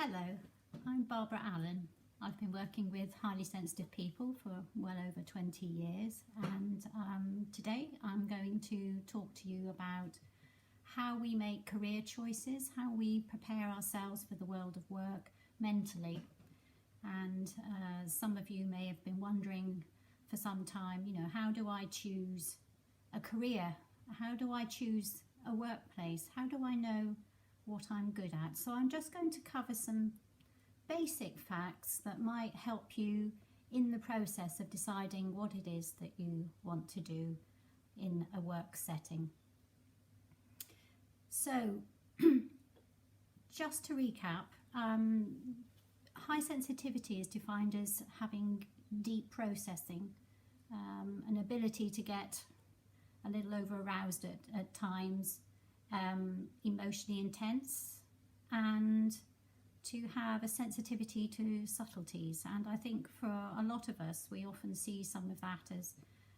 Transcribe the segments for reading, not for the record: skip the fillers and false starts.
Hello, I'm Barbara Allen. I've been working with highly sensitive people for well over 20 years, and today I'm going to talk to you about how we make career choices, how we prepare ourselves for the world of work mentally. And some of you may have been wondering for some time, how do I choose a career? How do I choose a workplace? How do I know what I'm good at? So I'm just going to cover some basic facts that might help you in the process of deciding what it is that you want to do in a work setting. So just to recap, high sensitivity is defined as having deep processing, an ability to get a little over aroused at times, emotionally intense, and to have a sensitivity to subtleties. And I think for a lot of us, we often see some of that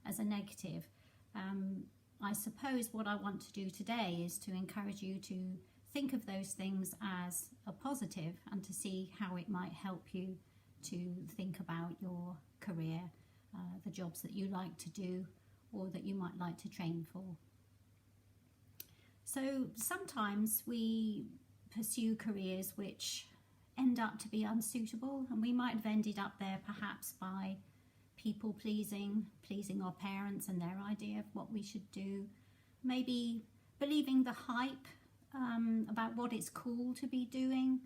as a negative. I suppose what I want to do today is to encourage you to think of those things as a positive and to see how it might help you to think about your career, the jobs that you like to do or that you might like to train for. So sometimes we pursue careers which end up to be unsuitable, and we might have ended up there perhaps by people pleasing our parents and their idea of what we should do, maybe believing the hype about what it's cool to be doing,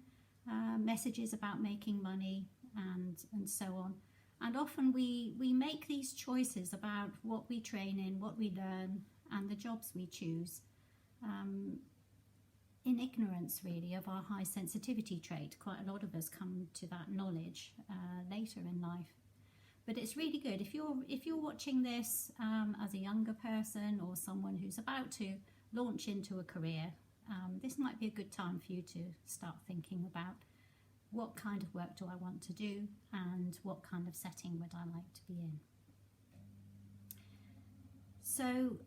messages about making money and so on. And often we make these choices about what we train in, what we learn, and the jobs we choose in ignorance really of our high sensitivity trait. Quite a lot of us come to that knowledge later in life. But it's really good if you're watching this as a younger person or someone who's about to launch into a career, this might be a good time for you to start thinking about what kind of work do I want to do and what kind of setting would I like to be in. So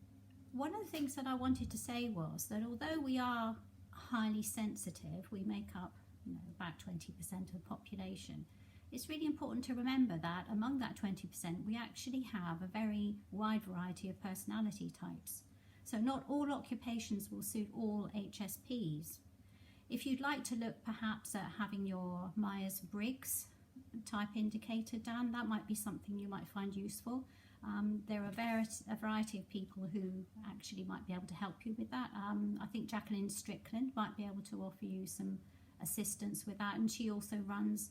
one of the things that I wanted to say was that although we are highly sensitive, we make up about 20% of the population, it's really important to remember that among that 20% we actually have a very wide variety of personality types. So not all occupations will suit all HSPs. If you'd like to look perhaps at having your Myers-Briggs type indicator done, that might be something you might find useful. There are a variety of people who actually might be able to help you with that. I think Jacqueline Strickland might be able to offer you some assistance with that, and she also runs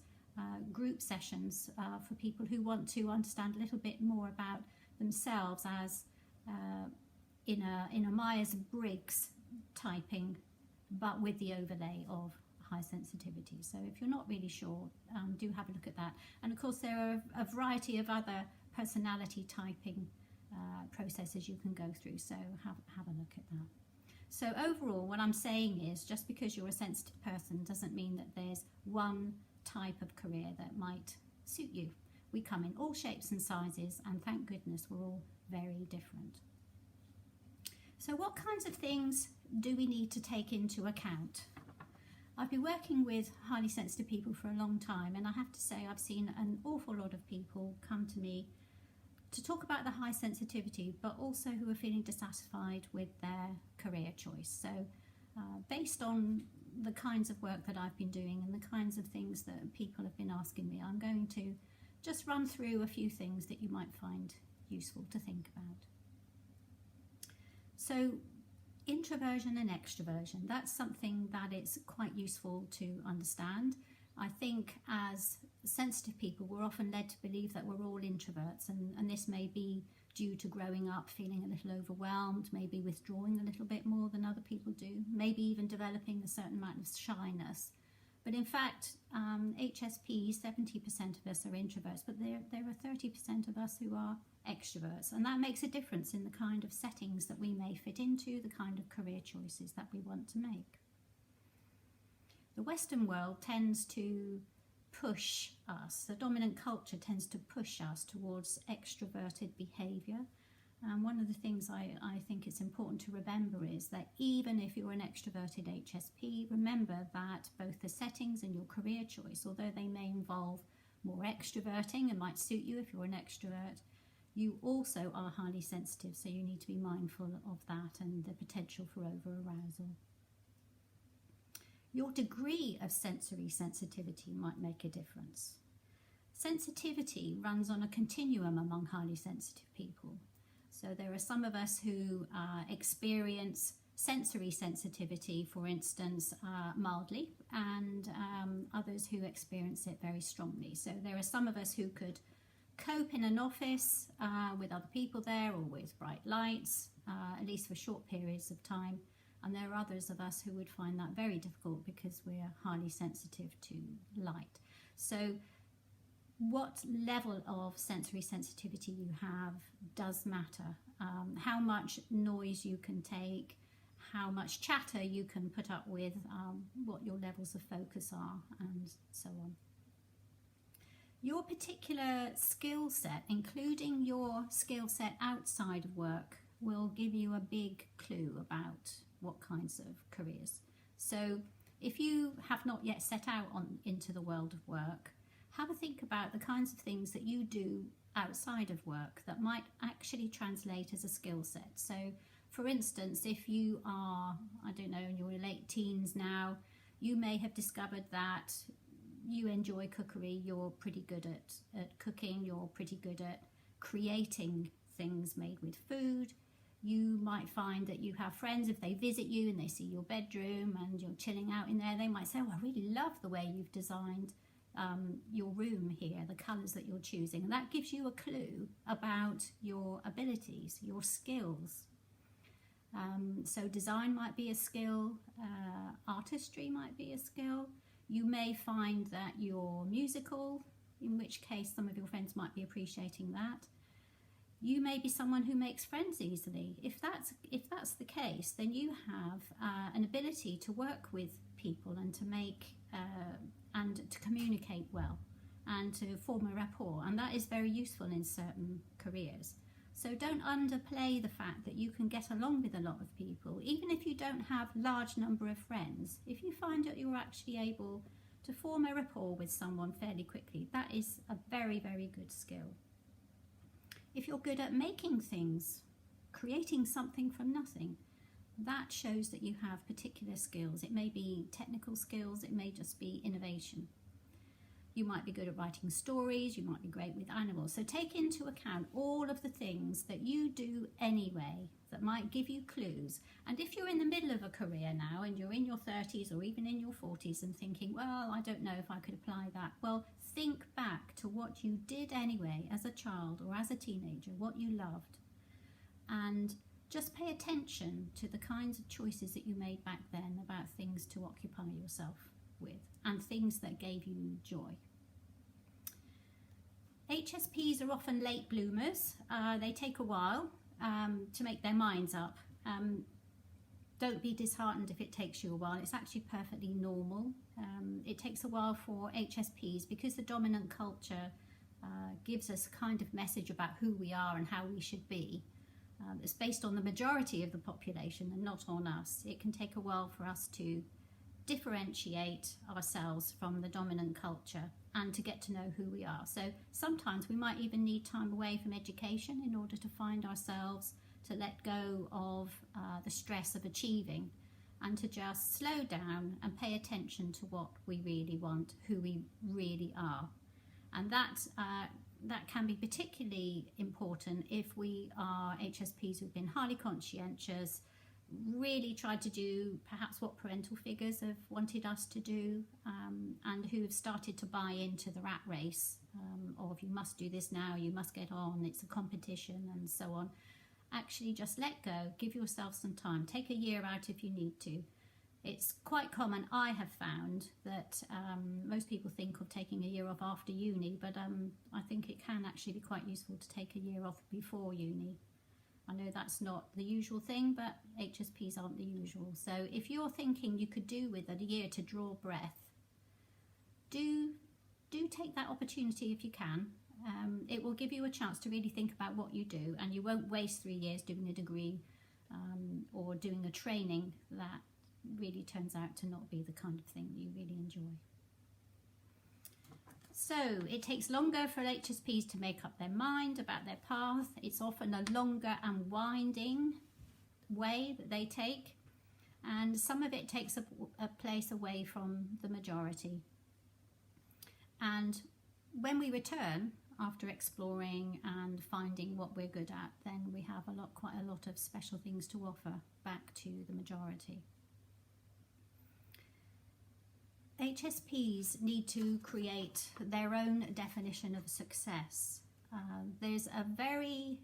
group sessions for people who want to understand a little bit more about themselves as in a Myers-Briggs typing, but with the overlay of high sensitivity. So if you're not really sure, do have a look at that. And of course there are a variety of other personality typing processes you can go through, so have a look at that. So overall what I'm saying is, just because you're a sensitive person doesn't mean that there's one type of career that might suit you. We come in all shapes and sizes, and thank goodness we're all very different. So what kinds of things do we need to take into account? I've been working with highly sensitive people for a long time, and I have to say I've seen an awful lot of people come to me to talk about the high sensitivity, but also who are feeling dissatisfied with their career choice. So based on the kinds of work that I've been doing and the kinds of things that people have been asking me, I'm going to just run through a few things that you might find useful to think about. So introversion and extroversion, that's something that it's quite useful to understand. I think as sensitive people we're often led to believe that we're all introverts, and this may be due to growing up feeling a little overwhelmed, maybe withdrawing a little bit more than other people do, maybe even developing a certain amount of shyness. But in fact, HSPs, 70% of us are introverts, but there are 30% of us who are extroverts, and that makes a difference in the kind of settings that we may fit into, the kind of career choices that we want to make. The Western world tends to push us, the dominant culture tends to push us towards extroverted behaviour. And one of the things I think it's important to remember is that even if you're an extroverted HSP, remember that both the settings and your career choice, although they may involve more extroverting and might suit you if you're an extrovert, you also are highly sensitive, so you need to be mindful of that and the potential for over-arousal. Your degree of sensory sensitivity might make a difference. Sensitivity runs on a continuum among highly sensitive people. So there are some of us who experience sensory sensitivity, for instance, mildly, and others who experience it very strongly. So there are some of us who could cope in an office with other people there or with bright lights, at least for short periods of time. And there are others of us who would find that very difficult because we're highly sensitive to light. So what level of sensory sensitivity you have does matter. How much noise you can take, how much chatter you can put up with, what your levels of focus are, and so on. Your particular skill set, including your skill set outside of work, will give you a big clue about what kinds of careers. So if you have not yet set out into the world of work, have a think about the kinds of things that you do outside of work that might actually translate as a skill set. So for instance, if you are, I don't know, in your late teens now, you may have discovered that you enjoy cookery, you're pretty good at cooking, you're pretty good at creating things made with food. You might find that you have friends, if they visit you and they see your bedroom and you're chilling out in there, they might say, oh, I really love the way you've designed your room here, the colours that you're choosing. And that gives you a clue about your abilities, your skills. So design might be a skill, artistry might be a skill. You may find that you're musical, in which case some of your friends might be appreciating that. You may be someone who makes friends easily. If that's the case, then you have an ability to work with people and to make and to communicate well and to form a rapport, and that is very useful in certain careers. So don't underplay the fact that you can get along with a lot of people, even if you don't have a large number of friends. If you find that you're actually able to form a rapport with someone fairly quickly, that is a very, very good skill. If you're good at making things, creating something from nothing, that shows that you have particular skills. It may be technical skills, it may just be innovation. You might be good at writing stories, you might be great with animals. So take into account all of the things that you do anyway that might give you clues. And if you're in the middle of a career now and you're in your 30s or even in your 40s and thinking, well, I don't know if I could apply that. Well, think back to what you did anyway as a child or as a teenager, what you loved. And just pay attention to the kinds of choices that you made back then about things to occupy yourself with and things that gave you joy. HSPs are often late bloomers. They take a while to make their minds up. Don't be disheartened if it takes you a while. It's actually perfectly normal. It takes a while for HSPs because the dominant culture gives us a kind of message about who we are and how we should be. It's based on the majority of the population and not on us. It can take a while for us to differentiate ourselves from the dominant culture and to get to know who we are. So sometimes we might even need time away from education in order to find ourselves, to let go of the stress of achieving and to just slow down and pay attention to what we really want, who we really are. And that can be particularly important if we are HSPs who've been highly conscientious, really tried to do perhaps what parental figures have wanted us to do, and who have started to buy into the rat race of you must do this now, you must get on, it's a competition and so on. Actually just let go, give yourself some time, take a year out if you need to. It's quite common, I have found, that most people think of taking a year off after uni, but I think it can actually be quite useful to take a year off before uni. I know that's not the usual thing, but HSPs aren't the usual. So if you're thinking you could do with a year to draw breath, do take that opportunity if you can. It will give you a chance to really think about what you do, and you won't waste 3 years doing a degree or doing a training that really turns out to not be the kind of thing you really enjoy. So it takes longer for HSPs to make up their mind about their path. It's often a longer and winding way that they take, and some of it takes a place away from the majority. And when we return after exploring and finding what we're good at, then we have quite a lot of special things to offer back to the majority. HSPs need to create their own definition of success. There's a very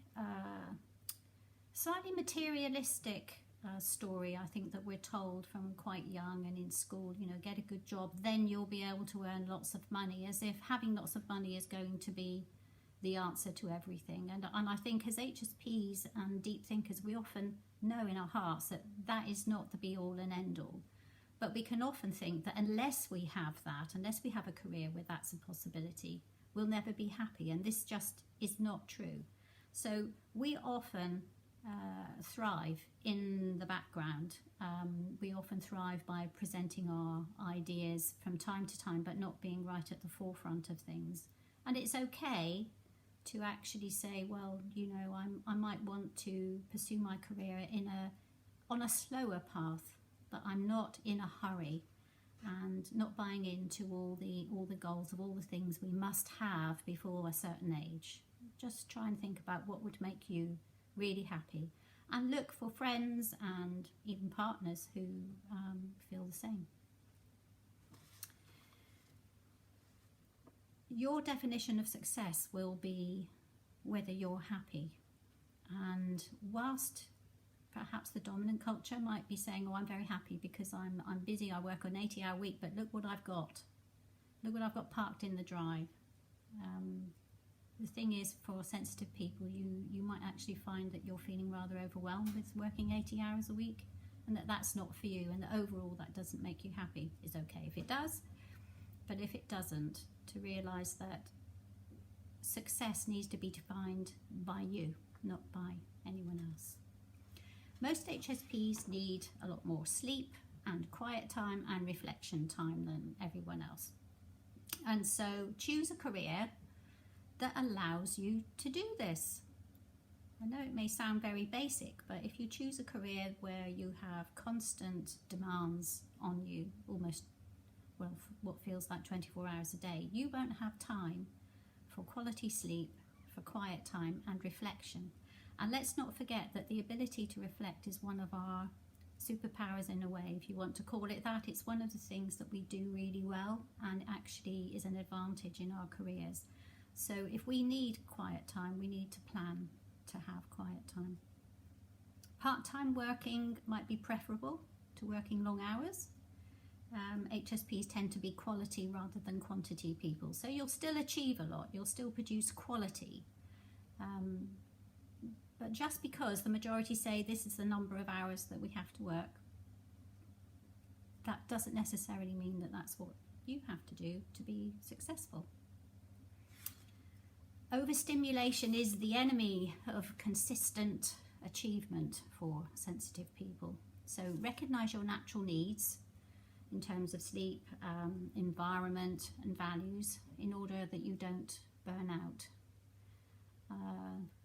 slightly materialistic story, I think, that we're told from quite young and in school. You know, get a good job, then you'll be able to earn lots of money, as if having lots of money is going to be the answer to everything. And I think as HSPs and deep thinkers, we often know in our hearts that that is not the be all and end all. But we can often think that unless we have that, unless we have a career where that's a possibility, we'll never be happy. And this just is not true. So we often thrive in the background. We often thrive by presenting our ideas from time to time, but not being right at the forefront of things. And it's okay to actually say, well, you know, I might want to pursue my career on a slower path, but I'm not in a hurry, and not buying into all the goals of all the things we must have before a certain age. Just try and think about what would make you really happy, and look for friends and even partners who feel the same. Your definition of success will be whether you're happy. And whilst perhaps the dominant culture might be saying, oh, I'm very happy because I'm busy, I work an 80-hour week, but look what I've got. Look what I've got parked in the drive. The thing is, for sensitive people, you might actually find that you're feeling rather overwhelmed with working 80 hours a week, and that's not for you, and that overall that doesn't make you happy. Is okay if it does, but if it doesn't, to realise that success needs to be defined by you, not by anyone else. Most HSPs need a lot more sleep and quiet time and reflection time than everyone else. And so choose a career that allows you to do this. I know it may sound very basic, but if you choose a career where you have constant demands on you, almost, well, what feels like 24 hours a day, you won't have time for quality sleep, for quiet time and reflection. And let's not forget that the ability to reflect is one of our superpowers in a way, if you want to call it that. It's one of the things that we do really well and actually is an advantage in our careers. So if we need quiet time, we need to plan to have quiet time. Part-time working might be preferable to working long hours. HSPs tend to be quality rather than quantity people. So you'll still achieve a lot, you'll still produce quality. But just because the majority say this is the number of hours that we have to work, that doesn't necessarily mean that that's what you have to do to be successful. Overstimulation is the enemy of consistent achievement for sensitive people. So recognize your natural needs in terms of sleep, environment and values in order that you don't burn out.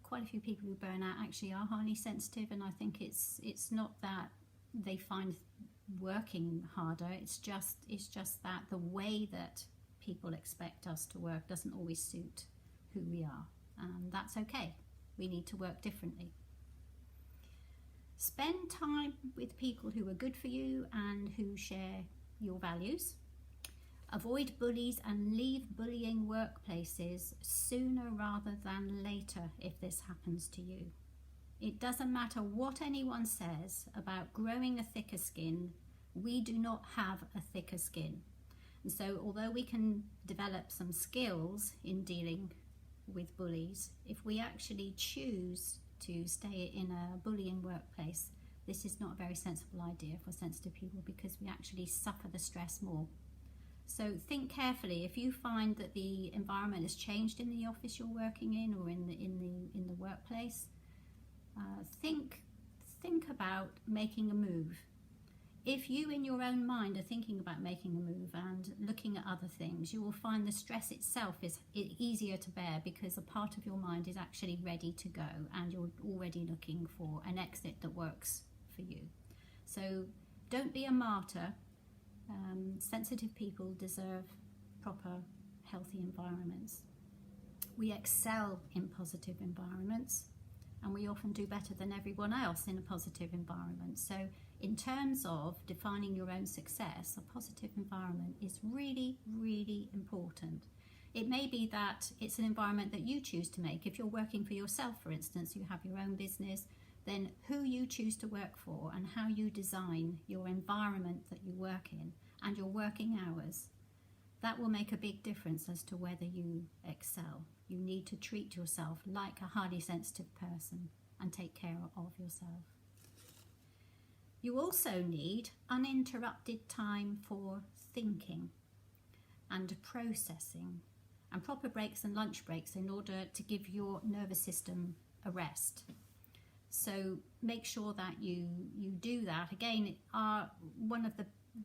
Quite a few people who burn out actually are highly sensitive, and I think it's not that they find working harder, it's just that the way that people expect us to work doesn't always suit who we are, and that's okay. We need to work differently. Spend time with people who are good for you and who share your values. Avoid bullies and leave bullying workplaces sooner rather than later if this happens to you. It doesn't matter what anyone says about growing a thicker skin, we do not have a thicker skin. And so although we can develop some skills in dealing with bullies, if we actually choose to stay in a bullying workplace, this is not a very sensible idea for sensitive people, because we actually suffer the stress more. So think carefully. If you find that the environment has changed in the office you're working in, or in the workplace, think about making a move. If you in your own mind are thinking about making a move and looking at other things, you will find the stress itself is easier to bear, because a part of your mind is actually ready to go and you're already looking for an exit that works for you. So don't be a martyr. Sensitive people deserve proper, healthy environments. We excel in positive environments, and we often do better than everyone else in a positive environment. So in terms of defining your own success, a positive environment is really, really important. It may be that it's an environment that you choose to make. If you're working for yourself, for instance, you have your own business, then who you choose to work for and how you design your environment that you work in and your working hours, that will make a big difference as to whether you excel. You need to treat yourself like a highly sensitive person and take care of yourself. You also need uninterrupted time for thinking and processing, and proper breaks and lunch breaks in order to give your nervous system a rest. So make sure that you do that. Again, one of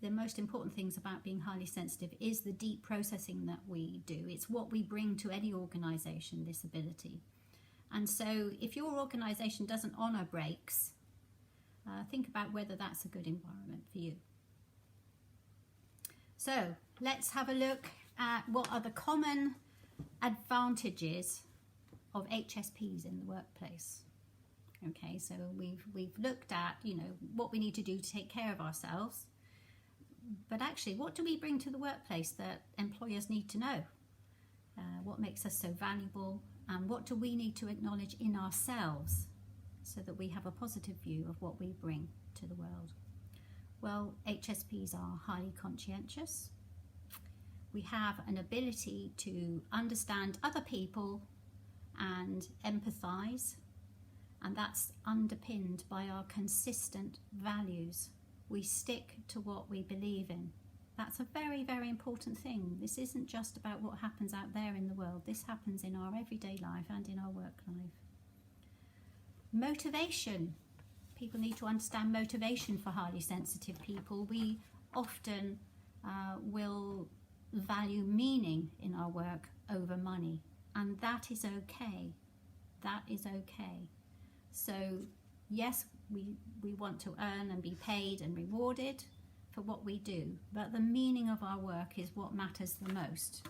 the most important things about being highly sensitive is the deep processing that we do. It's what we bring to any organisation, this ability. And so if your organisation doesn't honour breaks, think about whether that's a good environment for you. So let's have a look at what are the common advantages of HSPs in the workplace. Okay, so we've looked at, what we need to do to take care of ourselves, but actually, what do we bring to the workplace that employers need to know? What makes us so valuable, and what do we need to acknowledge in ourselves so that we have a positive view of what we bring to the world? Well, HSPs are highly conscientious. We have an ability to understand other people and empathise, and that's underpinned by our consistent values. We stick to what we believe in. That's a very, very important thing. This isn't just about what happens out there in the world. This happens in our everyday life and in our work life. Motivation. People need to understand motivation for highly sensitive people. We often will value meaning in our work over money, and that is okay. That is okay. So yes, we want to earn and be paid and rewarded for what we do, but the meaning of our work is what matters the most.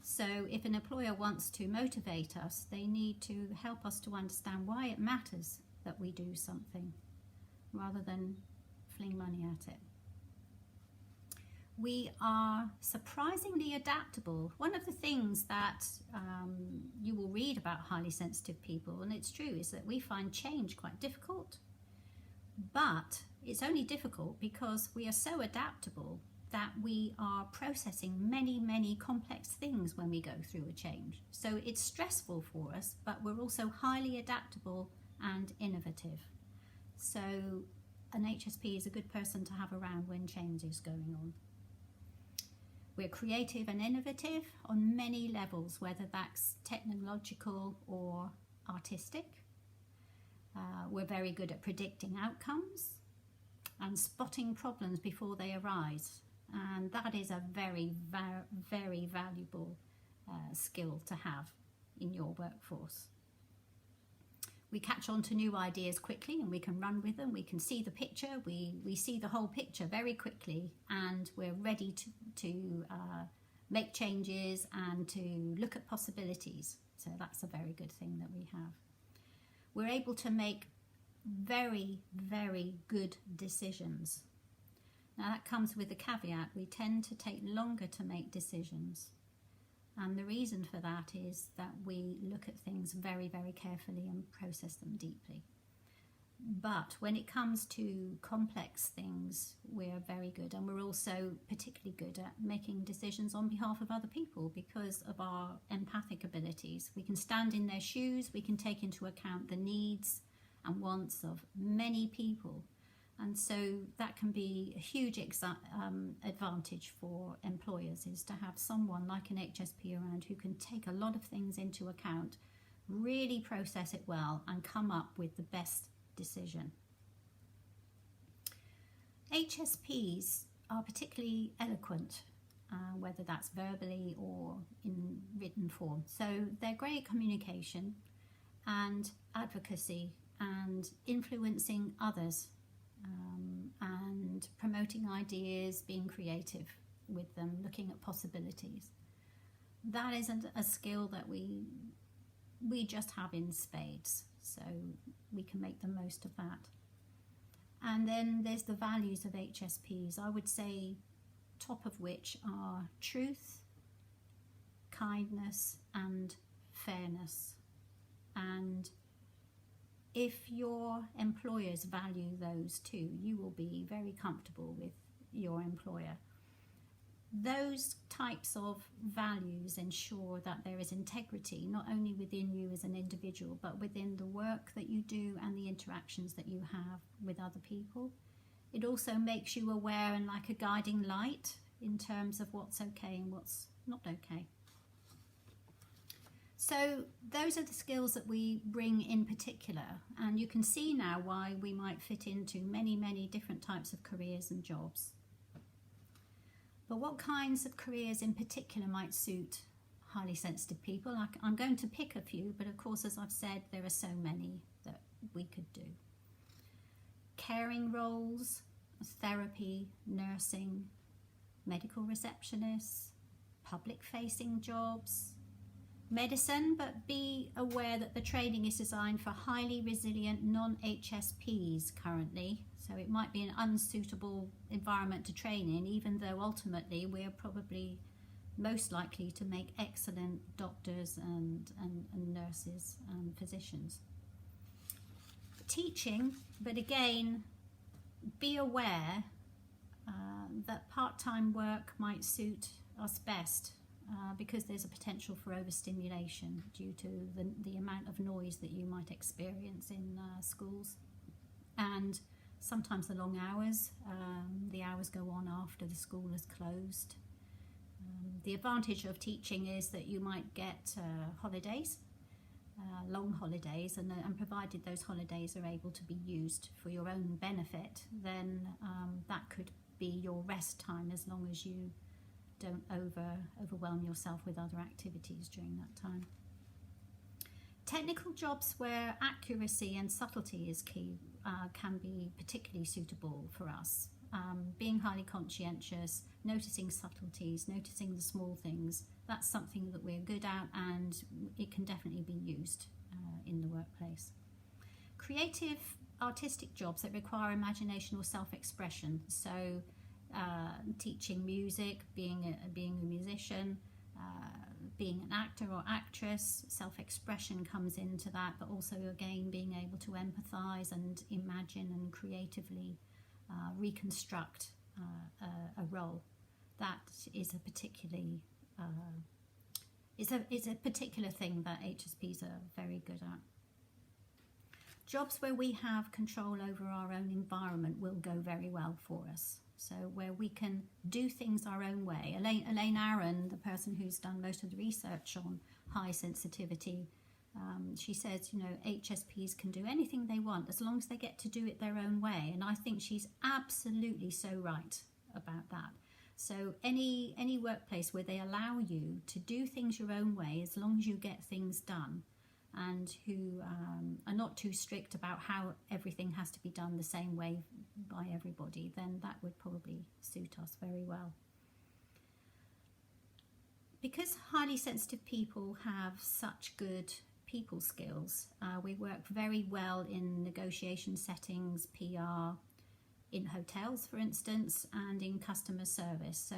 So if an employer wants to motivate us, they need to help us to understand why it matters that we do something, rather than fling money at it. We are surprisingly adaptable. One of the things that you will read about highly sensitive people, and it's true, is that we find change quite difficult. But it's only difficult because we are so adaptable that we are processing many, many complex things when we go through a change. So it's stressful for us, but we're also highly adaptable and innovative. So an HSP is a good person to have around when change is going on. We're creative and innovative on many levels, whether that's technological or artistic. We're very good at predicting outcomes and spotting problems before they arise. And that is a very, very valuable skill to have in your workforce. We catch on to new ideas quickly and we can run with them. We can see the picture. We see the whole picture very quickly, and we're ready to make changes and to look at possibilities. So that's a very good thing that we have. We're able to make very, very good decisions. Now that comes with a caveat. We tend to take longer to make decisions. And the reason for that is that we look at things very, very carefully and process them deeply. But when it comes to complex things, we're very good. And we're also particularly good at making decisions on behalf of other people because of our empathic abilities. We can stand in their shoes. We can take into account the needs and wants of many people. And so that can be a huge advantage for employers, is to have someone like an HSP around who can take a lot of things into account, really process it well, and come up with the best decision. HSPs are particularly eloquent, whether that's verbally or in written form. So they're great at communication and advocacy and influencing others, and promoting ideas, being creative with them, looking at possibilities. That isn't a skill that we just have in spades, so we can make the most of that. And then there's the values of HSPs, I would say, top of which are truth, kindness and fairness. And if your employers value those two, you will be very comfortable with your employer. Those types of values ensure that there is integrity, not only within you as an individual, but within the work that you do and the interactions that you have with other people. It also makes you aware and like a guiding light in terms of what's okay and what's not okay. So those are the skills that we bring in particular, and you can see now why we might fit into many, many different types of careers and jobs. But what kinds of careers in particular might suit highly sensitive people? I'm going to pick a few, but of course, as I've said, there are so many that we could do. Caring roles, therapy, nursing, medical receptionists, public-facing jobs, medicine, but be aware that the training is designed for highly resilient non-HSPs currently, so it might be an unsuitable environment to train in, even though ultimately we're probably most likely to make excellent doctors and nurses and physicians. Teaching, but again, be aware that part-time work might suit us best, because there's a potential for overstimulation due to the amount of noise that you might experience in schools, and sometimes the long hours. The hours go on after the school is closed. The advantage of teaching is that you might get holidays, long holidays, and provided those holidays are able to be used for your own benefit, then that could be your rest time, as long as you don't overwhelm yourself with other activities during that time. Technical jobs where accuracy and subtlety is key can be particularly suitable for us. Being highly conscientious, noticing subtleties, noticing the small things, that's something that we're good at, and it can definitely be used in the workplace. Creative, artistic jobs that require imagination or self-expression, so teaching music, being a musician, being an actor or actress, self-expression comes into that, but also again being able to empathize and imagine and creatively reconstruct a role. That is a particularly is a particular thing that HSPs are very good at. Jobs where we have control over our own environment will go very well for us. So where we can do things our own way. Elaine Aron, the person who's done most of the research on high sensitivity, she says, HSPs can do anything they want as long as they get to do it their own way. And I think she's absolutely so right about that. So any workplace where they allow you to do things your own way, as long as you get things done, and who are not too strict about how everything has to be done the same way by everybody, then that would probably suit us very well. Because highly sensitive people have such good people skills, we work very well in negotiation settings, PR, in hotels, for instance, and in customer service. So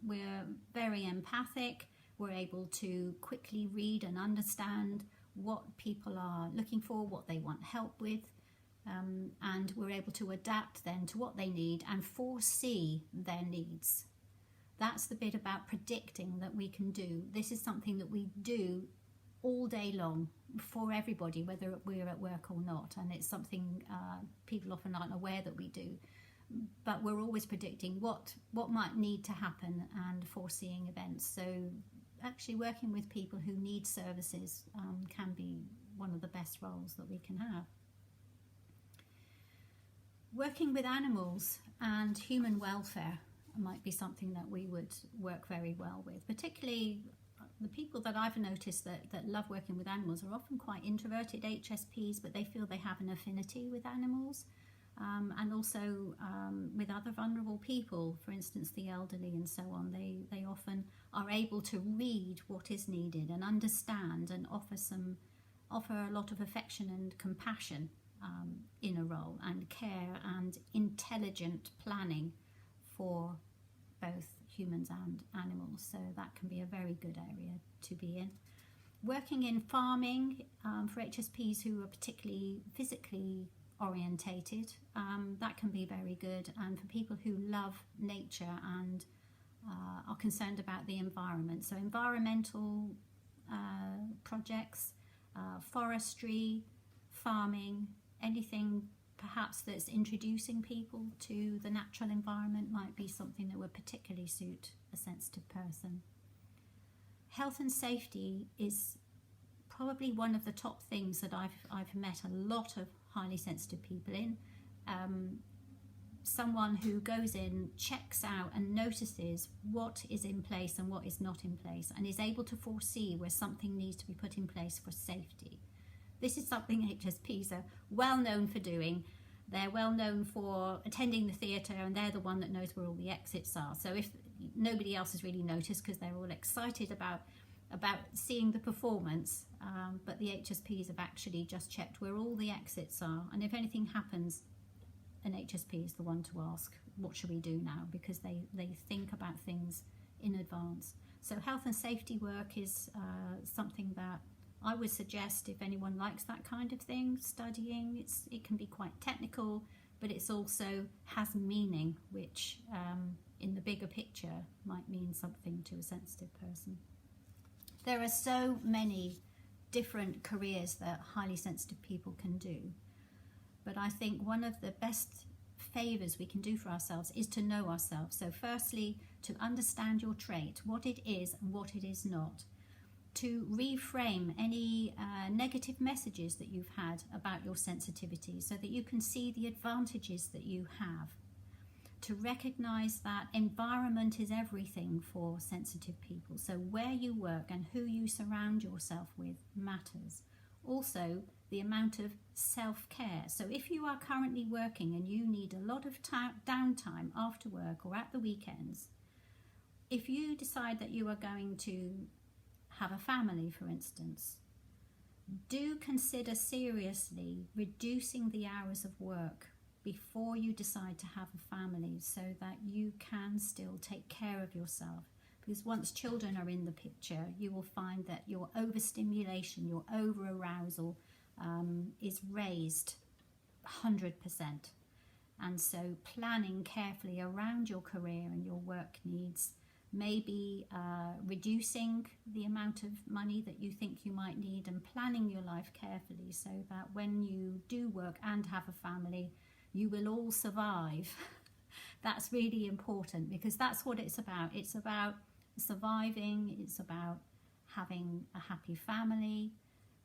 we're very empathic. We're able to quickly read and understand what people are looking for, what they want help with, and we're able to adapt then to what they need and foresee their needs. That's the bit about predicting that we can do. This is something that we do all day long for everybody, whether we're at work or not, and it's something people often aren't aware that we do, but we're always predicting what might need to happen and foreseeing events. So actually working with people who need services can be one of the best roles that we can have. Working with animals and human welfare might be something that we would work very well with. Particularly the people that I've noticed that love working with animals are often quite introverted HSPs, but they feel they have an affinity with animals, and also with other vulnerable people, for instance the elderly and so on. They often are able to read what is needed and understand and offer a lot of affection and compassion in a role, and care and intelligent planning for both humans and animals. So that can be a very good area to be in. Working in farming for HSPs who are particularly physically orientated, that can be very good. And for people who love nature and are concerned about the environment, so environmental projects, forestry, farming, anything perhaps that's introducing people to the natural environment might be something that would particularly suit a sensitive person. Health and safety is probably one of the top things that I've met a lot of highly sensitive people in. Someone who goes in, checks out and notices what is in place and what is not in place, and is able to foresee where something needs to be put in place for safety. This is something HSPs are well known for doing. They're well known for attending the theatre, and they're the one that knows where all the exits are. So if nobody else has really noticed, because they're all excited about seeing the performance, but the HSPs have actually just checked where all the exits are. And if anything happens, an HSP is the one to ask, what should we do now? Because they think about things in advance. So health and safety work is something that I would suggest if anyone likes that kind of thing, studying. It can be quite technical, but it's also has meaning, which in the bigger picture might mean something to a sensitive person. There are so many different careers that highly sensitive people can do, but I think one of the best favours we can do for ourselves is to know ourselves. So firstly, to understand your trait, what it is and what it is not. To reframe any negative messages that you've had about your sensitivity so that you can see the advantages that you have. To recognise that environment is everything for sensitive people. So where you work and who you surround yourself with matters. Also, the amount of self-care. So if you are currently working and you need a lot of downtime after work or at the weekends, if you decide that you are going to have a family, for instance, do consider seriously reducing the hours of work before you decide to have a family, so that you can still take care of yourself. Because once children are in the picture, you will find that your overstimulation, your over-arousal is raised 100%. And so planning carefully around your career and your work needs, maybe reducing the amount of money that you think you might need, and planning your life carefully so that when you do work and have a family, you will all survive. That's really important, because that's what it's about. It's about surviving, it's about having a happy family,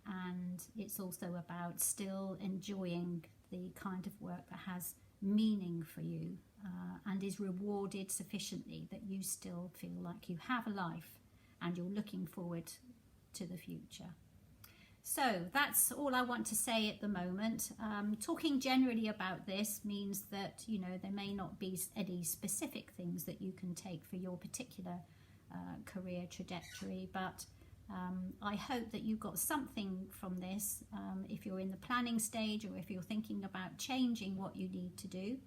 and it's also about still enjoying the kind of work that has meaning for you and is rewarded sufficiently that you still feel like you have a life and you're looking forward to the future. So that's all I want to say at the moment. Talking generally about this means that, you know, there may not be any specific things that you can take for your particular career trajectory, but I hope that you got something from this if you're in the planning stage, or if you're thinking about changing what you need to do.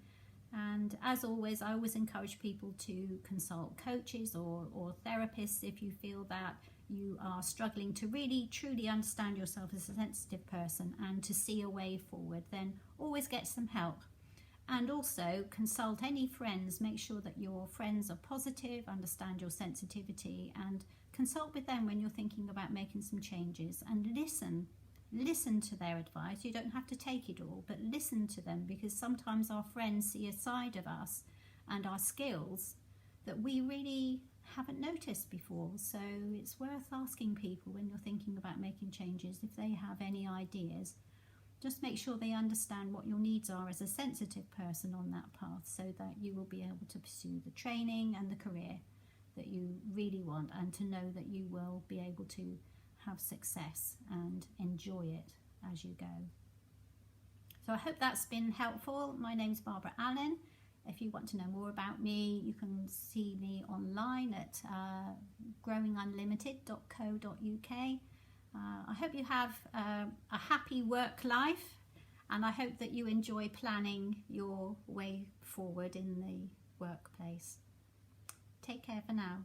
And as always, I always encourage people to consult coaches or therapists if you feel that you are struggling to really truly understand yourself as a sensitive person and to see a way forward. Then always get some help. And also consult any friends, make sure that your friends are positive, understand your sensitivity, and consult with them when you're thinking about making some changes, and listen to their advice. You don't have to take it all, but listen to them, because sometimes our friends see a side of us and our skills that we really haven't noticed before. So it's worth asking people when you're thinking about making changes if they have any ideas. Just make sure they understand what your needs are as a sensitive person on that path, so that you will be able to pursue the training and the career that you really want, and to know that you will be able to have success and enjoy it as you go. So I hope that's been helpful. My name's Barbara Allen. If you want to know more about me, you can see me online at growingunlimited.co.uk. I hope you have a happy work life, and I hope that you enjoy planning your way forward in the workplace. Take care for now.